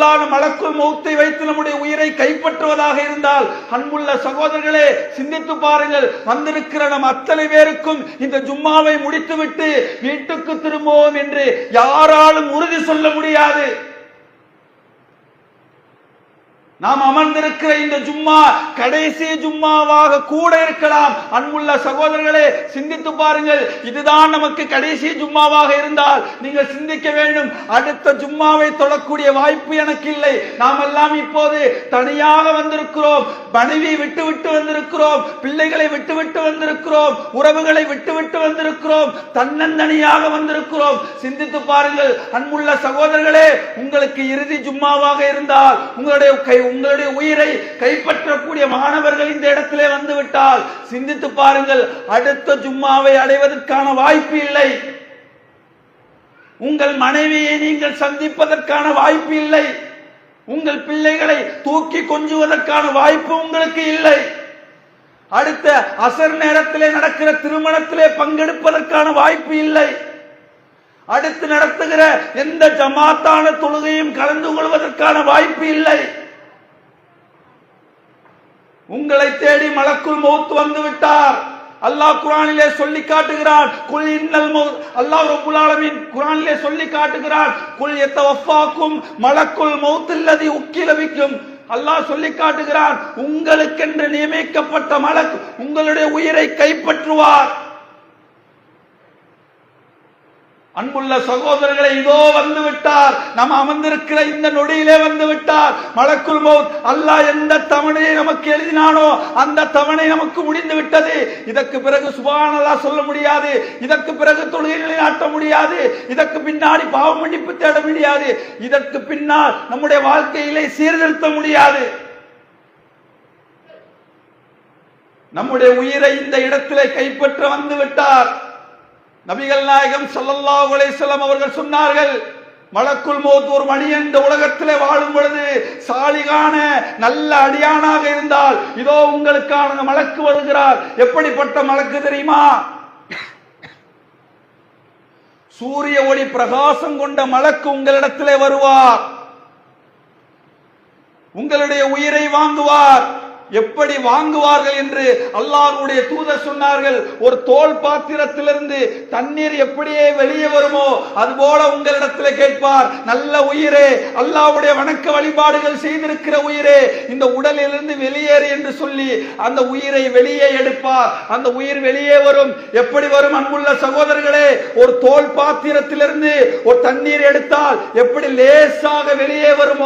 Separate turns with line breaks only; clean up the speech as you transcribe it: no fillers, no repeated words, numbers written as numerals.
அல்லாஹ் மலக்குல் மௌத்தை வைத்து நம்முடைய உயிரை கைப்பற்றுவதாக இருந்தால், அன்புள்ள சகோதரர்களே சிந்தித்து பாருங்கள், வந்திருக்கிற நம் அத்தனை பேருக்கும் இந்த ஜும்மாவை முடித்துவிட்டு வீட்டுக்கு திரும்புவோம் என்று யாராலும் உறுதி சொல்ல முடியாது. நாம் அமர்ந்திருக்கிற இந்த ஜும்மா கடைசி ஜும்மாவாக கூட இருக்கலாம். அன்புள்ள சகோதரர்களே சிந்தித்து பாருங்கள், இதுதான் நமக்கு கடைசி ஜும்மாவாக இருந்தால் நீங்கள் சிந்திக்க வேண்டும், அடுத்த ஜும்மாவை தொழக்கூடிய வாய்ப்பு எனக்கு இல்லை. நாம் எல்லாம் இப்போது தனியாக வந்திருக்கிறோம், மனைவி விட்டுவிட்டு வந்திருக்கிறோம், பிள்ளைகளை விட்டுவிட்டு வந்திருக்கிறோம், உறவுகளை விட்டுவிட்டு வந்திருக்கிறோம், தன்னந்தனியாக வந்திருக்கிறோம். சிந்தித்து பாருங்கள் அன்புள்ள சகோதரர்களே, உங்களுக்கு இறுதி ஜும்மாவாக இருந்தால் உங்களுடைய உயிரை கைப்பற்றக்கூடிய மாணவர்கள் இந்த இடத்திலே வந்துவிட்டால் சிந்தித்து பாருங்கள், அடுத்த ஜும்மாவை அடைவதற்கான வாய்ப்பு இல்லை. உங்கள் மனைவியை நீங்கள் சந்திப்பதற்கான வாய்ப்பு இல்லை. உங்கள் பிள்ளைகளை தூக்கி கொஞ்சுவதற்கான வாய்ப்பு உங்களுக்கு இல்லை. அடுத்த அசர் நேரத்திலே நடக்கிற திருமணத்திலே பங்கெடுப்பதற்கான வாய்ப்பு இல்லை. அடுத்து நடத்துகிற எந்த ஜமாத்தான தொழுகையும் கலந்து கொள்வதற்கான வாய்ப்பு இல்லை. உங்களை தேடி மலக்குல் மௌத் வந்து விட்டார். அல்லாஹ் குர்ஆனிலே சொல்லி காட்டுகிறான், குல் இன்னல் மௌத், அல்லாஹ் ரப்பல் ஆலமீன் குர்ஆனிலே சொல்லி காட்டுகிறான், குல் யதவஃபாக்கும் மலக்குல் மௌத் அல்லதி உக்கில பிக்கும். அல்லாஹ் சொல்லி காட்டுகிறான், உங்களுக்கென்று நியமிக்கப்பட்ட மலக் உங்களுடைய உயிரை கைப்பற்றுவார். அன்புள்ள சகோதரர்களை, இதோ வந்து விட்டார். நாம் அமர்ந்திருக்கிற இந்த நொடியிலே வந்து விட்டார் மலக்குல் மௌத். அல்லாஹ் எந்த தவணையை நமக்கு எழுதினானோ அந்த தவணை நமக்கு முடிந்து விட்டது. இதற்கு பிறகு சுப்ஹானல்லாஹ் சொல்ல முடியாது, இதற்கு பிறகு தொழுகைகளை ஆட்ட முடியாது, இதற்கு பின்னாடி பாவ மன்னிப்பு தேட முடியாது, இதற்கு பின்னால் நம்முடைய வாழ்க்கையிலே சீர்திருத்த முடியாது. நம்முடைய உயிரை இந்த இடத்திலே கைப்பற்ற வந்து விட்டார். நபிகள் நாயகம் ஸல்லல்லாஹு அலைஹி வஸல்லம் அவர்கள் சொன்னார்கள், மலக்குல் மௌத் ஒரு மனிதன் இந்த உலகத்திலே வாழும் பொழுது சாலிகான நல்ல அடியானாக இருந்தால் இதோ உங்களுக்கான மலக்கு வருகிறார். எப்படிப்பட்ட மலக்கு தெரியுமா? சூரிய ஒளி பிரகாசம் கொண்ட மலக்கு உங்களிடத்திலே வருவார், உங்களுடைய உயிரை வாங்குவார். எப்படி வாங்குவார்கள் என்று அல்லாஹ்வுடைய தூதர் சொன்னார்கள். ஒரு தோல் பாத்திரத்திலிருந்து தண்ணீர் எப்படியே வெளியே வருமோ அதுபோல உங்களிடத்தில் கேட்பார், நல்ல உயிரே, அல்லாஹ்வுடைய வணக்க வழிபாடுகள் செய்திருக்கிற உயிரே, இந்த உடலிலிருந்து வெளியேறு என்று சொல்லி அந்த உயிரை வெளியே எடுப்பார். அந்த உயிர் வெளியே வரும். எப்படி வரும் அன்புள்ள சகோதரர்களே? ஒரு தோல் பாத்திரத்திலிருந்து ஒரு தண்ணீர் எடுத்தால் எப்படி லேசாக வெளியே வருமோ